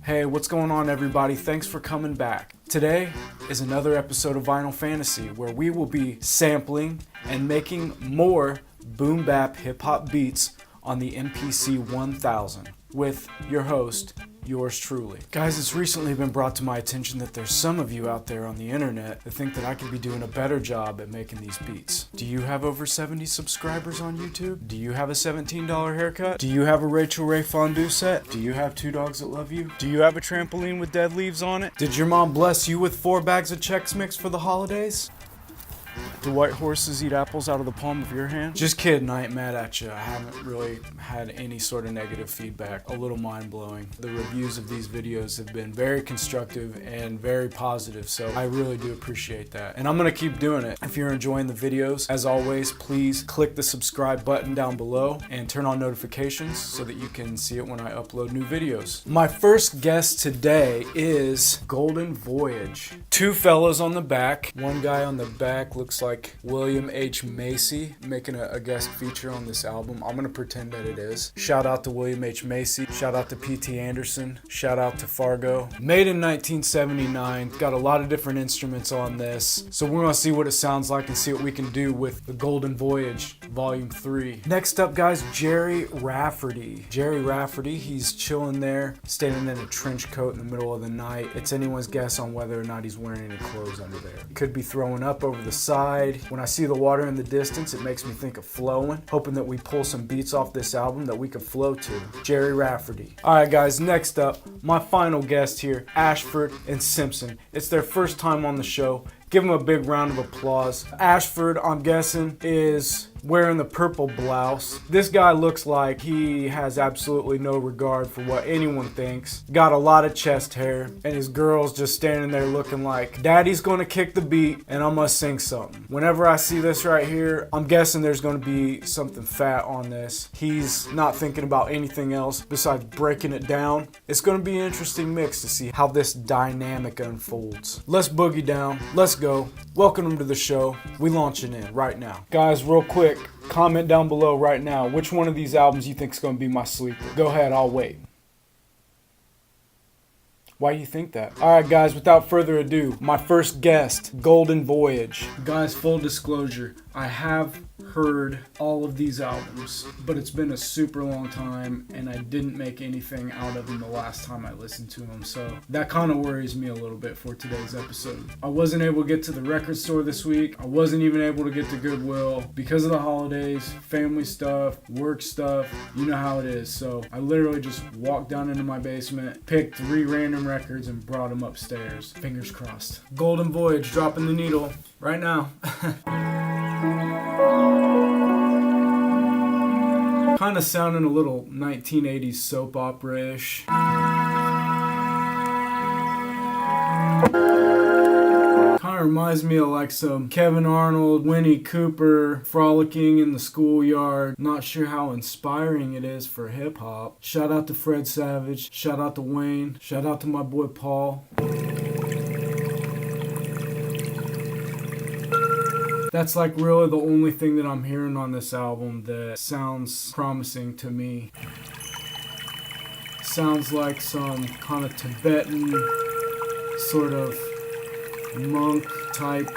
Hey, what's going on everybody? Thanks for coming back. Today is another episode of Vinyl Fantasy where we will be sampling and making more boom bap hip hop beats on the MPC 1000 with your host, yours truly. Guys, it's recently been brought to my attention that there's some of you out there on the internet that think that I could be doing a better job at making these beats. Do you have over 70 subscribers on YouTube? Do you have a $17 haircut? Do you have a Rachel Ray fondue set? Do you have 2 dogs that love you? Do you have a trampoline with dead leaves on it? Did your mom bless you with 4 bags of Chex Mix for the holidays? Do white horses eat apples out of the palm of your hand? Just kidding, I ain't mad at you. I haven't really had any sort of negative feedback. A little mind-blowing. The reviews of these videos have been very constructive and very positive, so I really do appreciate that. And I'm gonna keep doing it. If you're enjoying the videos, as always, please click the subscribe button down below and turn on notifications so that you can see it when I upload new videos. My first guest today is Golden Voyage. 2 fellas on the back. One guy on the back looks like William H. Macy making a guest feature on this album. I'm gonna pretend that it is. Shout out to William H. Macy. Shout out to P.T. Anderson. Shout out to Fargo. Made in 1979. Got a lot of different instruments on this. So we're gonna see what it sounds like and see what we can do with the Golden Voyage Volume 3. Next up, guys, Jerry Rafferty. Jerry Rafferty, he's chilling there, standing in a trench coat in the middle of the night. It's anyone's guess on whether or not he's wearing any clothes under there. Could be throwing up over the side. When I see the water in the distance, it makes me think of flowing. Hoping that we pull some beats off this album that we could flow to. Jerry Rafferty. Alright guys, next up, my final guest here, Ashford and Simpson. It's their first time on the show. Give them a big round of applause. Ashford, I'm guessing, is wearing the purple blouse. This guy looks like he has absolutely no regard for what anyone thinks. Got a lot of chest hair, and his girl's just standing there looking like, Daddy's gonna kick the beat, and I'm gonna sing something. Whenever I see this right here, I'm guessing there's gonna be something fat on this. He's not thinking about anything else besides breaking it down. It's gonna be an interesting mix to see how this dynamic unfolds. Let's boogie down. Let's go. Welcome to the show. We launching in right now. Guys, real quick, comment down below right now which one of these albums you think is going to be my sleeper. Go ahead, I'll wait. Why do you think that? Alright guys, without further ado, my first guest, Golden Voyage. Guys, full disclosure, I have heard all of these albums, but it's been a super long time and I didn't make anything out of them the last time I listened to them, so that kind of worries me a little bit for today's episode. I wasn't able to get to the record store this week. I wasn't even able to get to Goodwill because of the holidays, family stuff, work stuff, you know how it is. So I literally just walked down into my basement, picked 3 random records and brought them upstairs. Fingers crossed. Golden Voyage, dropping the needle right now. Kind of sounding a little 1980s soap opera-ish. Kind of reminds me of like some Kevin Arnold, Winnie Cooper frolicking in the schoolyard. Not sure how inspiring it is for hip-hop. Shout out to Fred Savage. Shout out to Wayne. Shout out to my boy Paul. That's like really the only thing that I'm hearing on this album that sounds promising to me. Sounds like some kind of Tibetan sort of monk type,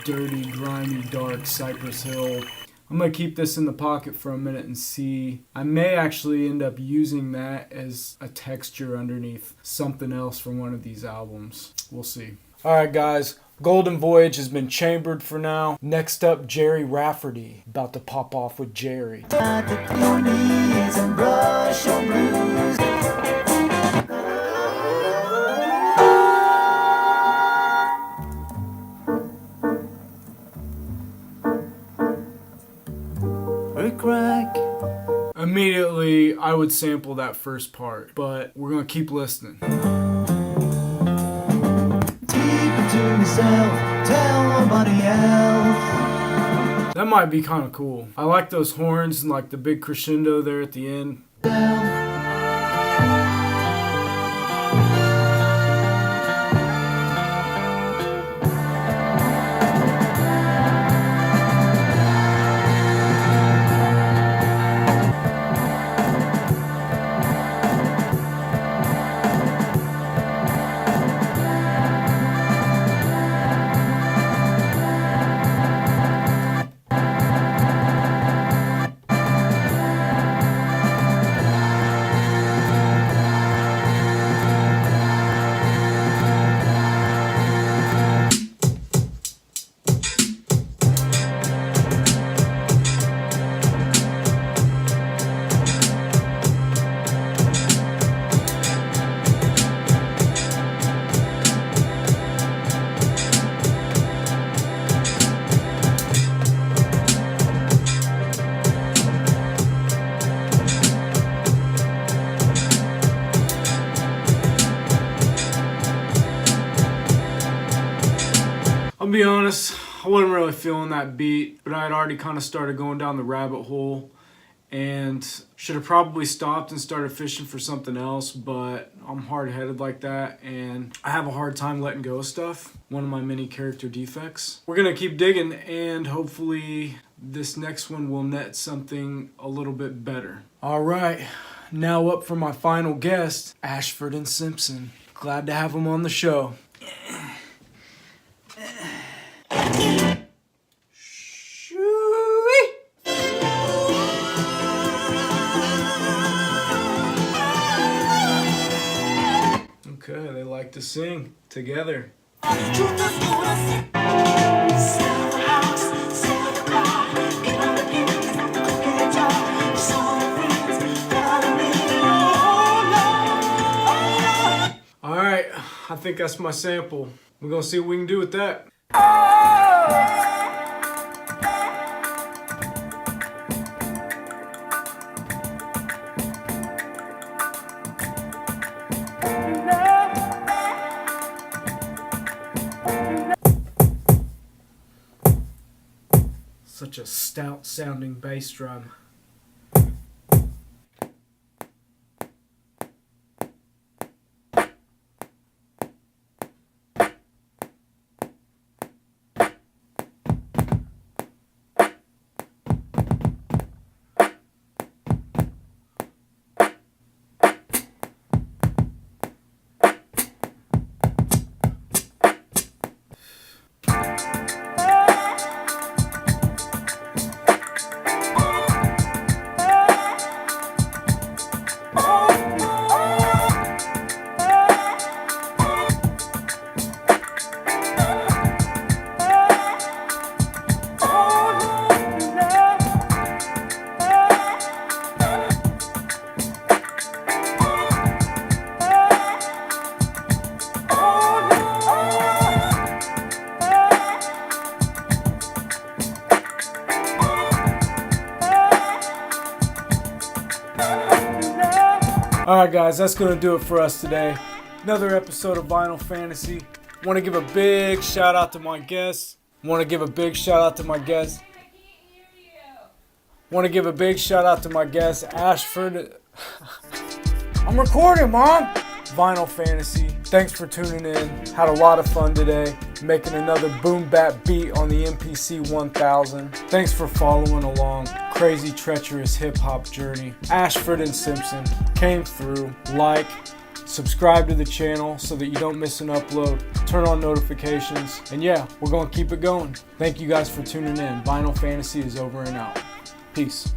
dirty, grimy, dark Cypress Hill. I'm gonna keep this in the pocket for a minute and see. I may actually end up using that as a texture underneath something else from one of these albums. We'll see. Alright guys. Golden Voyage has been chambered for now. Next up, Jerry Rafferty. About to pop off with Jerry. Immediately, I would sample that first part, but we're gonna keep listening. Tell nobody else. That might be kind of cool. I like those horns and like the big crescendo there at the end. I'll be honest, I wasn't really feeling that beat, but I had already kind of started going down the rabbit hole and should have probably stopped and started fishing for something else, but I'm hard-headed like that and I have a hard time letting go of stuff. One of my many character defects. We're gonna keep digging and hopefully this next one will net something a little bit better. All right, now up for my final guest, Ashford Simpson. Glad to have him on the show. Okay, they like to sing together. Alright, I think that's my sample. We're gonna see what we can do with that. Such a stout sounding bass drum. Alright guys, that's going to do it for us today. Another episode of Vinyl Fantasy. Want to give a big shout out to my guests. Ashford. I'm recording, Mom! Vinyl Fantasy. Thanks for tuning in. Had a lot of fun today. Making another boom bap beat on the MPC 1000. Thanks for following along. Crazy treacherous hip hop journey. Ashford Simpson came through. Like, subscribe to the channel so that you don't miss an upload. Turn on notifications. And yeah, we're gonna keep it going. Thank you guys for tuning in. Vinyl Fantasy is over and out. Peace.